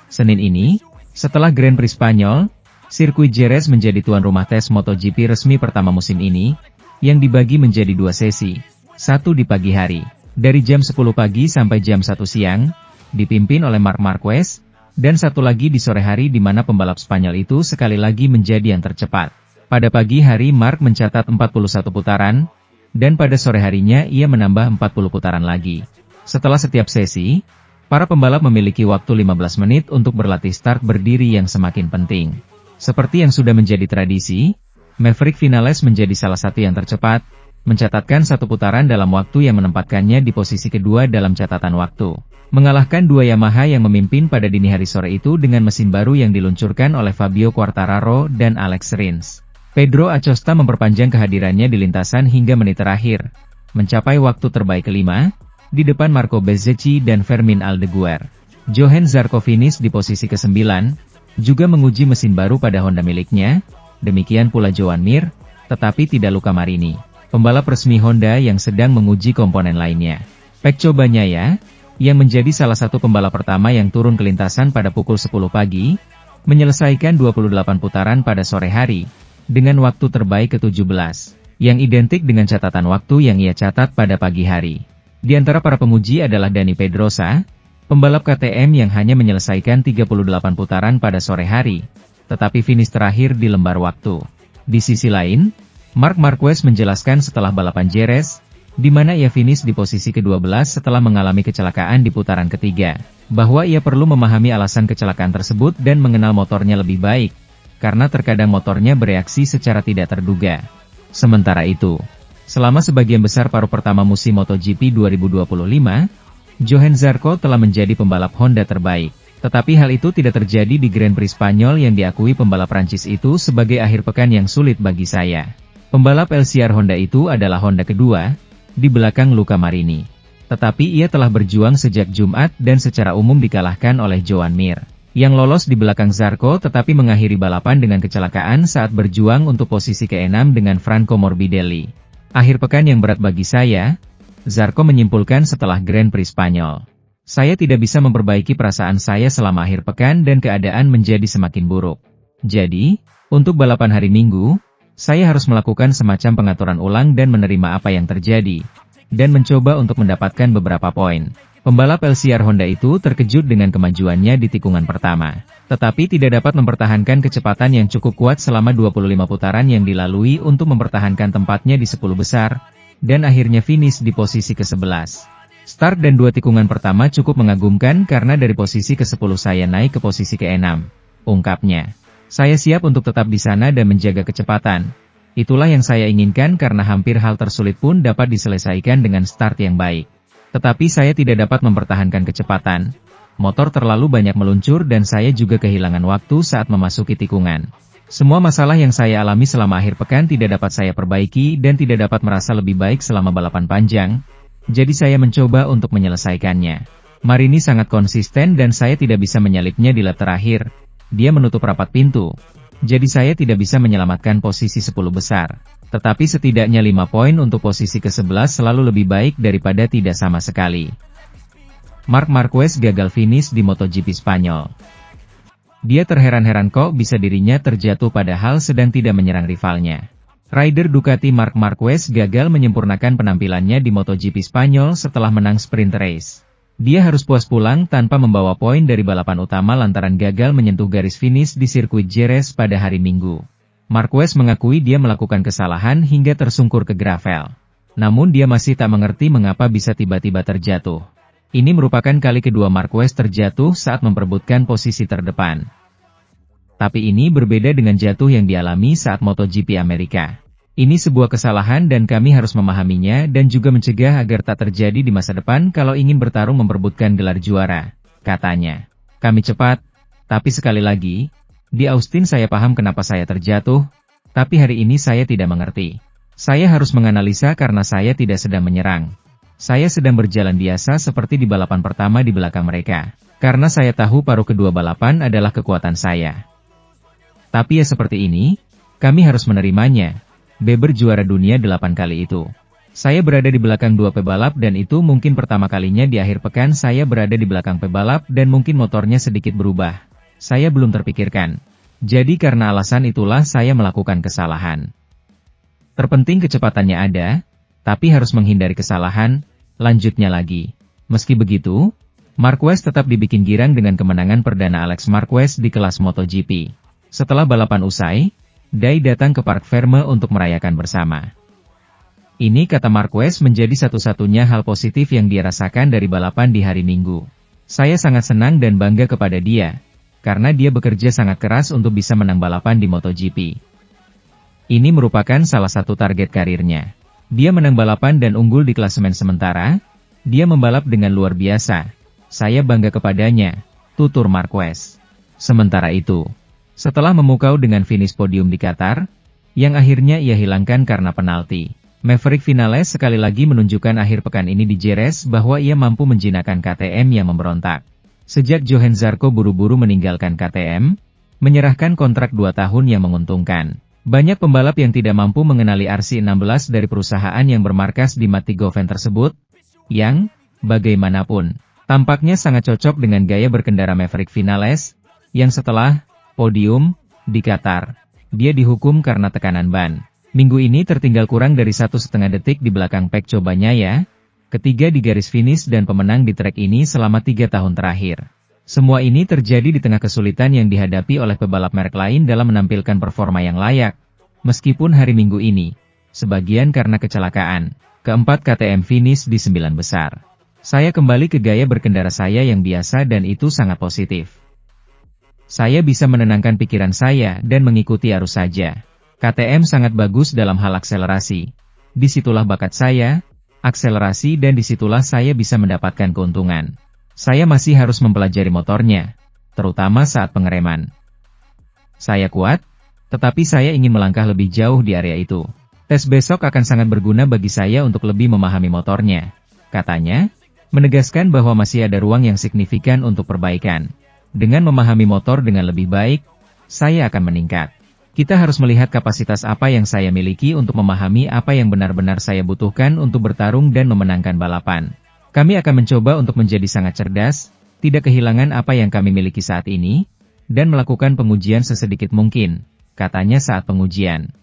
Senin ini, setelah Grand Prix Spanyol, sirkuit Jerez menjadi tuan rumah tes MotoGP resmi pertama musim ini, yang dibagi menjadi 2 sesi, satu di pagi hari, dari jam 10 pagi sampai jam 1 siang, dipimpin oleh Marc Marquez, dan satu lagi di sore hari di mana pembalap Spanyol itu sekali lagi menjadi yang tercepat. Pada pagi hari Marc mencatat 41 putaran, dan pada sore harinya ia menambah 40 putaran lagi. Setelah setiap sesi, para pembalap memiliki waktu 15 menit untuk berlatih start berdiri yang semakin penting. Seperti yang sudah menjadi tradisi, Maverick Vinales menjadi salah satu yang tercepat, mencatatkan 1 putaran dalam waktu yang menempatkannya di posisi kedua dalam catatan waktu. Mengalahkan 2 Yamaha yang memimpin pada dini hari sore itu dengan mesin baru yang diluncurkan oleh Fabio Quartararo dan Alex Rins. Pedro Acosta memperpanjang kehadirannya di lintasan hingga menit terakhir, mencapai waktu terbaik kelima, di depan Marco Bezzecchi dan Fermin Aldeguer. Johan Zarco finish di posisi ke-9, juga menguji mesin baru pada Honda miliknya, demikian pula Joan Mir, tetapi tidak Luca Marini, pembalap resmi Honda yang sedang menguji komponen lainnya. Pecco Bagnaia, yang menjadi salah satu pembalap pertama yang turun ke lintasan pada pukul 10 pagi, menyelesaikan 28 putaran pada sore hari, dengan waktu terbaik ke-17, yang identik dengan catatan waktu yang ia catat pada pagi hari. Di antara para penguji adalah Dani Pedrosa, pembalap KTM yang hanya menyelesaikan 38 putaran pada sore hari, tetapi finish terakhir di lembar waktu. Di sisi lain, Marc Marquez menjelaskan setelah balapan Jerez, di mana ia finish di posisi ke-12 setelah mengalami kecelakaan di putaran ketiga, bahwa ia perlu memahami alasan kecelakaan tersebut dan mengenal motornya lebih baik, karena terkadang motornya bereaksi secara tidak terduga. Sementara itu, selama sebagian besar paruh pertama musim MotoGP 2025, Johan Zarco telah menjadi pembalap Honda terbaik. Tetapi hal itu tidak terjadi di Grand Prix Spanyol yang diakui pembalap Prancis itu sebagai akhir pekan yang sulit bagi saya. Pembalap LCR Honda itu adalah Honda kedua, di belakang Luca Marini. Tetapi ia telah berjuang sejak Jumat dan secara umum dikalahkan oleh Joan Mir, yang lolos di belakang Zarco tetapi mengakhiri balapan dengan kecelakaan saat berjuang untuk posisi ke-6 dengan Franco Morbidelli. Akhir pekan yang berat bagi saya, Zarco menyimpulkan setelah Grand Prix Spanyol. Saya tidak bisa memperbaiki perasaan saya selama akhir pekan dan keadaan menjadi semakin buruk. Jadi, untuk balapan hari Minggu, saya harus melakukan semacam pengaturan ulang dan menerima apa yang terjadi, dan mencoba untuk mendapatkan beberapa poin. Pembalap LCR Honda itu terkejut dengan kemajuannya di tikungan pertama, tetapi tidak dapat mempertahankan kecepatan yang cukup kuat selama 25 putaran yang dilalui untuk mempertahankan tempatnya di 10 besar, dan akhirnya finish di posisi ke-11. Start dan 2 tikungan pertama cukup mengagumkan karena dari posisi ke-10 saya naik ke posisi ke-6, ungkapnya. Saya siap untuk tetap di sana dan menjaga kecepatan. Itulah yang saya inginkan karena hampir hal tersulit pun dapat diselesaikan dengan start yang baik. Tetapi saya tidak dapat mempertahankan kecepatan. Motor terlalu banyak meluncur dan saya juga kehilangan waktu saat memasuki tikungan. Semua masalah yang saya alami selama akhir pekan tidak dapat saya perbaiki dan tidak dapat merasa lebih baik selama balapan panjang. Jadi saya mencoba untuk menyelesaikannya. Marini sangat konsisten dan saya tidak bisa menyalipnya di lap terakhir. Dia menutup rapat pintu. Jadi saya tidak bisa menyelamatkan posisi 10 besar. Tetapi setidaknya 5 poin untuk posisi ke-11 selalu lebih baik daripada tidak sama sekali. Marc Marquez gagal finish di MotoGP Spanyol. Dia terheran-heran kok bisa dirinya terjatuh padahal sedang tidak menyerang rivalnya. Rider Ducati Marc Marquez gagal menyempurnakan penampilannya di MotoGP Spanyol setelah menang sprint race. Dia harus puas pulang tanpa membawa poin dari balapan utama lantaran gagal menyentuh garis finish di sirkuit Jerez pada hari Minggu. Marquez mengakui dia melakukan kesalahan hingga tersungkur ke gravel. Namun dia masih tak mengerti mengapa bisa tiba-tiba terjatuh. Ini merupakan kali kedua Marquez terjatuh saat memperebutkan posisi terdepan. Tapi ini berbeda dengan jatuh yang dialami saat MotoGP Amerika. Ini sebuah kesalahan dan kami harus memahaminya dan juga mencegah agar tak terjadi di masa depan kalau ingin bertarung memperebutkan gelar juara, katanya. Kami cepat, tapi sekali lagi, di Austin saya paham kenapa saya terjatuh, tapi hari ini saya tidak mengerti. Saya harus menganalisa karena saya tidak sedang menyerang. Saya sedang berjalan biasa seperti di balapan pertama di belakang mereka, karena saya tahu paruh kedua balapan adalah kekuatan saya. Tapi ya seperti ini, kami harus menerimanya. Weber juara dunia 8 kali itu. Saya berada di belakang dua pebalap dan itu mungkin pertama kalinya di akhir pekan saya berada di belakang pebalap dan mungkin motornya sedikit berubah. Saya belum terpikirkan. Jadi karena alasan itulah saya melakukan kesalahan. Terpenting kecepatannya ada, tapi harus menghindari kesalahan, lanjutnya lagi. Meski begitu, Marquez tetap dibikin girang dengan kemenangan perdana Alex Marquez di kelas MotoGP. Setelah balapan usai, Dai datang ke Park Ferme untuk merayakan bersama. Ini kata Marquez menjadi satu-satunya hal positif yang dia rasakan dari balapan di hari Minggu. Saya sangat senang dan bangga kepada dia, karena dia bekerja sangat keras untuk bisa menang balapan di MotoGP. Ini merupakan salah satu target karirnya. Dia menang balapan dan unggul di klasemen sementara, dia membalap dengan luar biasa. Saya bangga kepadanya, tutur Marquez. Sementara itu, setelah memukau dengan finish podium di Qatar, yang akhirnya ia hilangkan karena penalti, Maverick Vinales sekali lagi menunjukkan akhir pekan ini di Jerez bahwa ia mampu menjinakkan KTM yang memberontak. Sejak Johan Zarco buru-buru meninggalkan KTM, menyerahkan kontrak 2 tahun yang menguntungkan. Banyak pembalap yang tidak mampu mengenali RC16 dari perusahaan yang bermarkas di Matigoven tersebut, yang, bagaimanapun, tampaknya sangat cocok dengan gaya berkendara Maverick Vinales, yang setelah podium di Qatar, dia dihukum karena tekanan ban. Minggu ini tertinggal kurang dari 1,5 detik di belakang Pecco Bagnaia, ketiga di garis finish dan pemenang di trek ini selama 3 tahun terakhir. Semua ini terjadi di tengah kesulitan yang dihadapi oleh pebalap merek lain dalam menampilkan performa yang layak. Meskipun hari Minggu ini, sebagian karena kecelakaan, keempat KTM finish di 9 besar. Saya kembali ke gaya berkendara saya yang biasa dan itu sangat positif. Saya bisa menenangkan pikiran saya dan mengikuti arus saja. KTM sangat bagus dalam hal akselerasi. Disitulah bakat saya, akselerasi dan disitulah saya bisa mendapatkan keuntungan. Saya masih harus mempelajari motornya, terutama saat pengereman. Saya kuat, tetapi saya ingin melangkah lebih jauh di area itu. Tes besok akan sangat berguna bagi saya untuk lebih memahami motornya, katanya, menegaskan bahwa masih ada ruang yang signifikan untuk perbaikan. Dengan memahami motor dengan lebih baik, saya akan meningkat. Kita harus melihat kapasitas apa yang saya miliki untuk memahami apa yang benar-benar saya butuhkan untuk bertarung dan memenangkan balapan. Kami akan mencoba untuk menjadi sangat cerdas, tidak kehilangan apa yang kami miliki saat ini, dan melakukan pengujian sesedikit mungkin, katanya saat pengujian.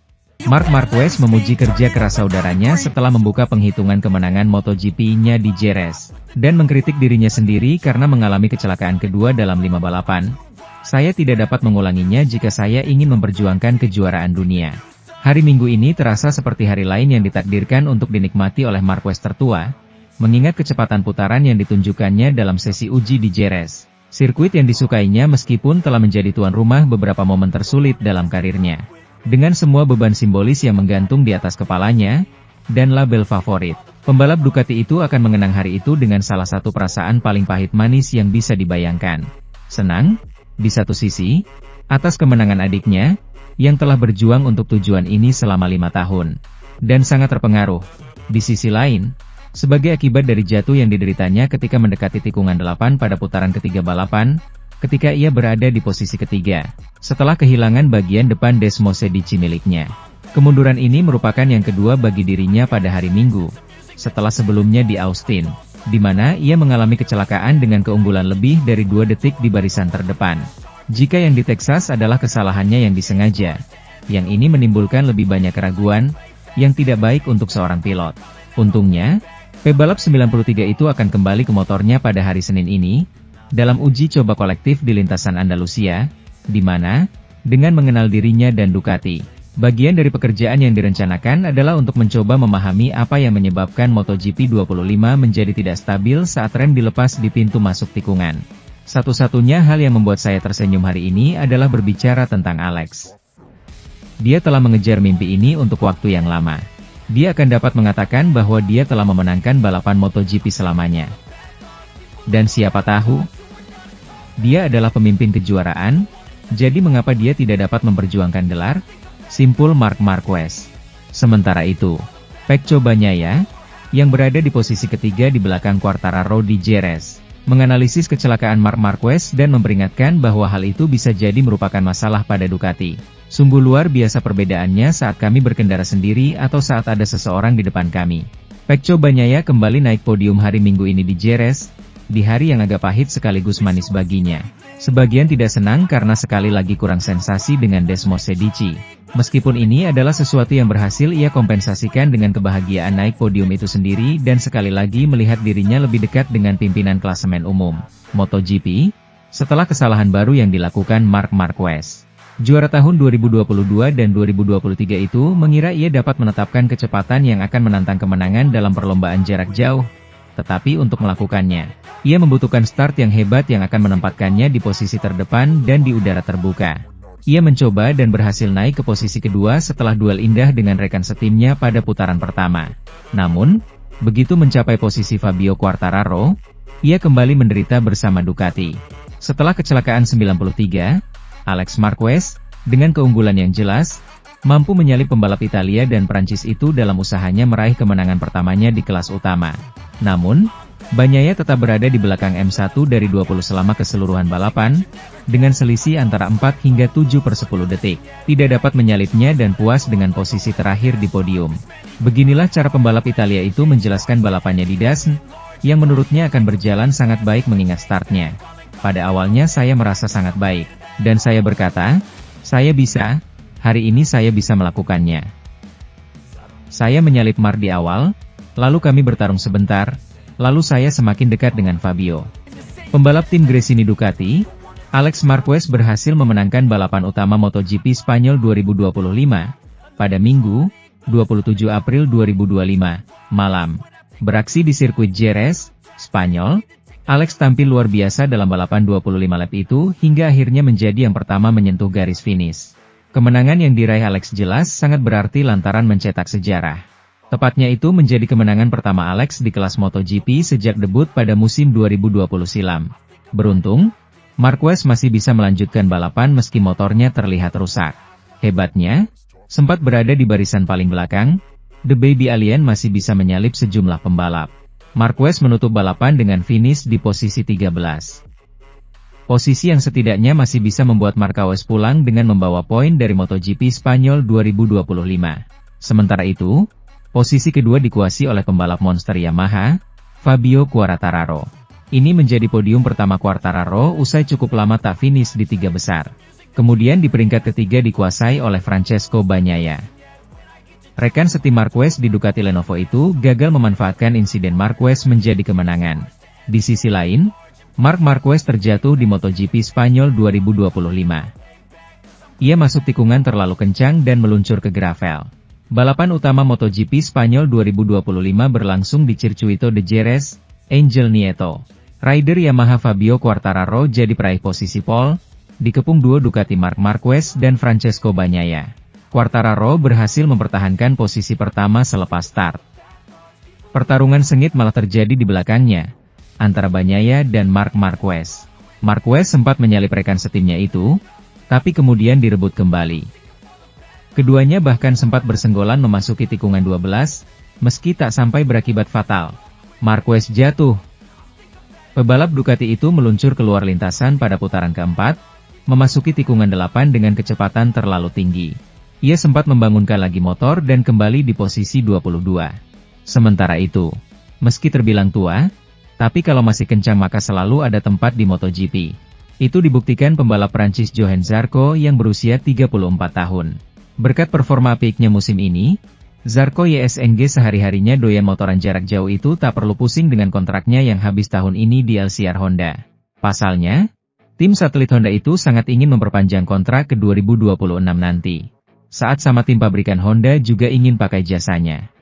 Marc Marquez memuji kerja keras saudaranya setelah membuka penghitungan kemenangan MotoGP-nya di Jerez, dan mengkritik dirinya sendiri karena mengalami kecelakaan kedua dalam 5 balapan. Saya tidak dapat mengulanginya jika saya ingin memperjuangkan kejuaraan dunia. Hari Minggu ini terasa seperti hari lain yang ditakdirkan untuk dinikmati oleh Marquez tertua, mengingat kecepatan putaran yang ditunjukkannya dalam sesi uji di Jerez, sirkuit yang disukainya meskipun telah menjadi tuan rumah beberapa momen tersulit dalam karirnya. Dengan semua beban simbolis yang menggantung di atas kepalanya, dan label favorit, pembalap Ducati itu akan mengenang hari itu dengan salah satu perasaan paling pahit manis yang bisa dibayangkan. Senang, di satu sisi, atas kemenangan adiknya, yang telah berjuang untuk tujuan ini selama 5 tahun, dan sangat terpengaruh. Di sisi lain, sebagai akibat dari jatuh yang dideritanya ketika mendekati tikungan 8 pada putaran ketiga balapan, ketika ia berada di posisi ketiga, setelah kehilangan bagian depan Desmosedici miliknya. Kemunduran ini merupakan yang kedua bagi dirinya pada hari Minggu, setelah sebelumnya di Austin, di mana ia mengalami kecelakaan dengan keunggulan lebih dari 2 detik di barisan terdepan. Jika yang di Texas adalah kesalahannya yang disengaja, yang ini menimbulkan lebih banyak keraguan, yang tidak baik untuk seorang pilot. Untungnya, pebalap 93 itu akan kembali ke motornya pada hari Senin ini, dalam uji coba kolektif di lintasan Andalusia, di mana, dengan mengenal dirinya dan Ducati, bagian dari pekerjaan yang direncanakan adalah untuk mencoba memahami apa yang menyebabkan MotoGP 25 menjadi tidak stabil saat rem dilepas di pintu masuk tikungan. Satu-satunya hal yang membuat saya tersenyum hari ini adalah berbicara tentang Alex. Dia telah mengejar mimpi ini untuk waktu yang lama. Dia akan dapat mengatakan bahwa dia telah memenangkan balapan MotoGP selamanya. Dan siapa tahu, dia adalah pemimpin kejuaraan, jadi mengapa dia tidak dapat memperjuangkan gelar? Simpul Marc Marquez. Sementara itu, Pecco Bagnaia, yang berada di posisi ketiga di belakang Quartararo di Jerez, menganalisis kecelakaan Marc Marquez dan memperingatkan bahwa hal itu bisa jadi merupakan masalah pada Ducati. Sungguh luar biasa perbedaannya saat kami berkendara sendiri atau saat ada seseorang di depan kami. Pecco Bagnaia kembali naik podium hari Minggu ini di Jerez, di hari yang agak pahit sekaligus manis baginya. Sebagian tidak senang karena sekali lagi kurang sensasi dengan Desmos Sedici. Meskipun ini adalah sesuatu yang berhasil ia kompensasikan dengan kebahagiaan naik podium itu sendiri dan sekali lagi melihat dirinya lebih dekat dengan pimpinan klasemen umum MotoGP, setelah kesalahan baru yang dilakukan Marc Marquez. Juara tahun 2022 dan 2023 itu mengira ia dapat menetapkan kecepatan yang akan menantang kemenangan dalam perlombaan jarak jauh. Tetapi untuk melakukannya, ia membutuhkan start yang hebat yang akan menempatkannya di posisi terdepan dan di udara terbuka. Ia mencoba dan berhasil naik ke posisi kedua setelah duel indah dengan rekan setimnya pada putaran pertama. Namun, begitu mencapai posisi Fabio Quartararo, ia kembali menderita bersama Ducati. Setelah kecelakaan 93, Alex Marquez, dengan keunggulan yang jelas, mampu menyalip pembalap Italia dan Prancis itu dalam usahanya meraih kemenangan pertamanya di kelas utama. Namun, Bagnaia tetap berada di belakang M1 dari 20 selama keseluruhan balapan, dengan selisih antara 4 hingga 7/10 detik. Tidak dapat menyalipnya dan puas dengan posisi terakhir di podium. Beginilah cara pembalap Italia itu menjelaskan balapannya di Dasen, yang menurutnya akan berjalan sangat baik mengingat startnya. Pada awalnya saya merasa sangat baik, dan saya berkata, saya bisa, hari ini saya bisa melakukannya. Saya menyalip Marc di awal, lalu kami bertarung sebentar, lalu saya semakin dekat dengan Fabio. Pembalap tim Gresini Ducati, Alex Marquez berhasil memenangkan balapan utama MotoGP Spanyol 2025, pada Minggu, 27 April 2025, malam. Beraksi di sirkuit Jerez, Spanyol, Alex tampil luar biasa dalam balapan 25 lap itu hingga akhirnya menjadi yang pertama menyentuh garis finish. Kemenangan yang diraih Alex jelas sangat berarti lantaran mencetak sejarah. Tepatnya itu menjadi kemenangan pertama Alex di kelas MotoGP sejak debut pada musim 2020 silam. Beruntung, Marquez masih bisa melanjutkan balapan meski motornya terlihat rusak. Hebatnya, sempat berada di barisan paling belakang, The Baby Alien masih bisa menyalip sejumlah pembalap. Marquez menutup balapan dengan finish di posisi 13. Posisi yang setidaknya masih bisa membuat Marquez pulang dengan membawa poin dari MotoGP Spanyol 2025. Sementara itu, posisi kedua dikuasai oleh pembalap monster Yamaha, Fabio Quartararo. Ini menjadi podium pertama Quartararo usai cukup lama tak finish di 3 besar. Kemudian di peringkat ketiga dikuasai oleh Francesco Bagnaia. Rekan setim Marquez di Ducati Lenovo itu gagal memanfaatkan insiden Marquez menjadi kemenangan. Di sisi lain, Marc Marquez terjatuh di MotoGP Spanyol 2025. Ia masuk tikungan terlalu kencang dan meluncur ke gravel. Balapan utama MotoGP Spanyol 2025 berlangsung di Circuito de Jerez, Angel Nieto. Rider Yamaha Fabio Quartararo jadi peraih posisi pole, dikepung duo Ducati Marc Marquez dan Francesco Bagnaia. Quartararo berhasil mempertahankan posisi pertama selepas start. Pertarungan sengit malah terjadi di belakangnya, antara Bagnaia dan Marc Marquez. Marquez sempat menyalip rekan setimnya itu, tapi kemudian direbut kembali. Keduanya bahkan sempat bersenggolan memasuki tikungan 12, meski tak sampai berakibat fatal. Marquez jatuh. Pebalap Ducati itu meluncur keluar lintasan pada putaran keempat, memasuki tikungan 8 dengan kecepatan terlalu tinggi. Ia sempat membangunkan lagi motor dan kembali di posisi 22. Sementara itu, meski terbilang tua, tapi kalau masih kencang maka selalu ada tempat di MotoGP. Itu dibuktikan pembalap Prancis Johann Zarco yang berusia 34 tahun. Berkat performa apiknya musim ini, Zarco YSNG sehari-harinya doyan motoran jarak jauh itu tak perlu pusing dengan kontraknya yang habis tahun ini di LCR Honda. Pasalnya, tim satelit Honda itu sangat ingin memperpanjang kontrak ke 2026 nanti. Saat sama tim pabrikan Honda juga ingin pakai jasanya.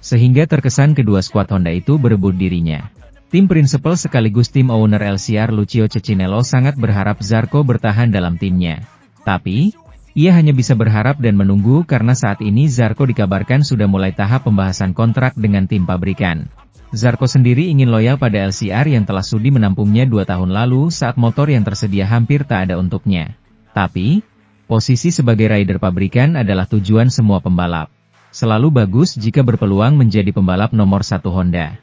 Sehingga terkesan kedua skuad Honda itu berebut dirinya. Tim prinsipal sekaligus tim owner LCR Lucio Cecchinello sangat berharap Zarco bertahan dalam timnya. Tapi, ia hanya bisa berharap dan menunggu karena saat ini Zarco dikabarkan sudah mulai tahap pembahasan kontrak dengan tim pabrikan. Zarco sendiri ingin loyal pada LCR yang telah sudi menampungnya 2 tahun lalu saat motor yang tersedia hampir tak ada untuknya. Tapi, posisi sebagai rider pabrikan adalah tujuan semua pembalap. Selalu bagus jika berpeluang menjadi pembalap nomor 1 Honda.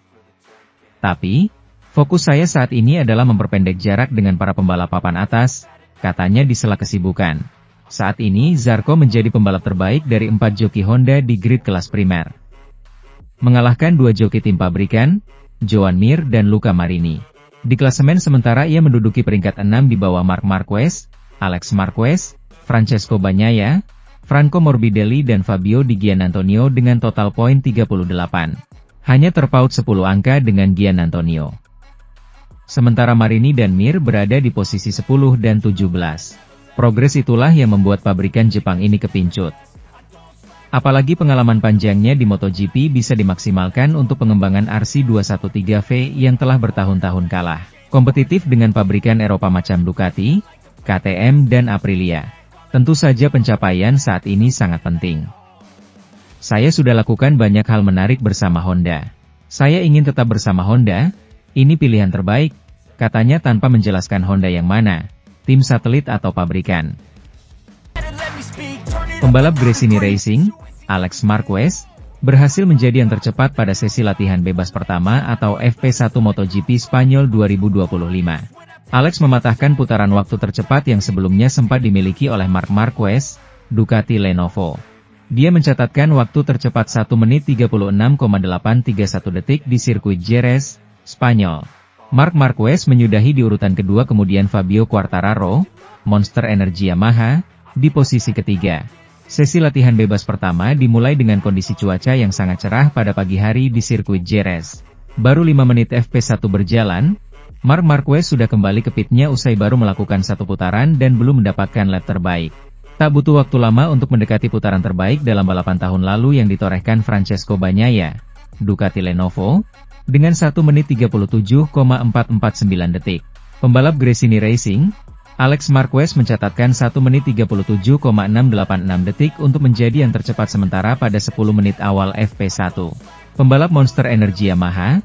Tapi, Fokus saya saat ini adalah memperpendek jarak dengan para pembalap papan atas, katanya di sela kesibukan. Saat ini Zarco menjadi pembalap terbaik dari 4 joki Honda di grid kelas primer. Mengalahkan 2 joki tim pabrikan, Joan Mir dan Luca Marini. Di klasemen sementara ia menduduki peringkat 6 di bawah Marc Marquez, Alex Marquez, Francesco Bagnaia, Franco Morbidelli dan Fabio Di Giannantonio dengan total poin 38. Hanya terpaut 10 angka dengan Giannantonio. Sementara Marini dan Mir berada di posisi 10 dan 17. Progres itulah yang membuat pabrikan Jepang ini kepincut. Apalagi pengalaman panjangnya di MotoGP bisa dimaksimalkan untuk pengembangan RC213V yang telah bertahun-tahun kalah kompetitif dengan pabrikan Eropa macam Ducati, KTM dan Aprilia. Tentu saja pencapaian saat ini sangat penting. Saya sudah lakukan banyak hal menarik bersama Honda. Saya ingin tetap bersama Honda, ini pilihan terbaik, katanya tanpa menjelaskan Honda yang mana, tim satelit atau pabrikan. Pembalap Gresini Racing, Alex Marquez, berhasil menjadi yang tercepat pada sesi latihan bebas pertama atau FP1 MotoGP Spanyol 2025. Alex mematahkan putaran waktu tercepat yang sebelumnya sempat dimiliki oleh Marc Marquez, Ducati Lenovo. Dia mencatatkan waktu tercepat 1 menit 36,831 detik di sirkuit Jerez, Spanyol. Marc Marquez menyudahi di urutan kedua, kemudian Fabio Quartararo, Monster Energy Yamaha, di posisi ketiga. Sesi latihan bebas pertama dimulai dengan kondisi cuaca yang sangat cerah pada pagi hari di sirkuit Jerez. Baru 5 menit FP1 berjalan, Marc Marquez sudah kembali ke pitnya usai baru melakukan 1 putaran dan belum mendapatkan lap terbaik. Tak butuh waktu lama untuk mendekati putaran terbaik dalam balapan tahun lalu yang ditorehkan Francesco Bagnaia, Ducati Lenovo, dengan 1 menit 37,449 detik. Pembalap Gresini Racing, Alex Marquez mencatatkan 1 menit 37,686 detik untuk menjadi yang tercepat sementara pada 10 menit awal FP1. Pembalap Monster Energy Yamaha,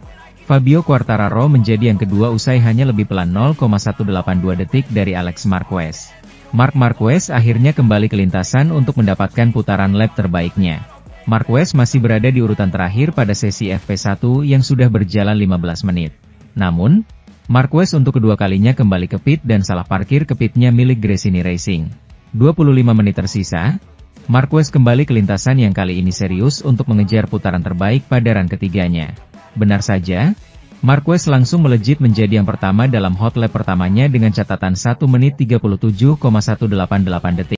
Fabio Quartararo menjadi yang kedua usai hanya lebih pelan 0,182 detik dari Alex Marquez. Marc Marquez akhirnya kembali ke lintasan untuk mendapatkan putaran lap terbaiknya. Marquez masih berada di urutan terakhir pada sesi FP1 yang sudah berjalan 15 menit. Namun, Marquez untuk kedua kalinya kembali ke pit dan salah parkir ke pitnya milik Gresini Racing. 25 menit tersisa, Marquez kembali ke lintasan yang kali ini serius untuk mengejar putaran terbaik pada run ketiganya. Benar saja, Marquez langsung melejit menjadi yang pertama dalam hot lap pertamanya dengan catatan 1 menit 37,188 detik.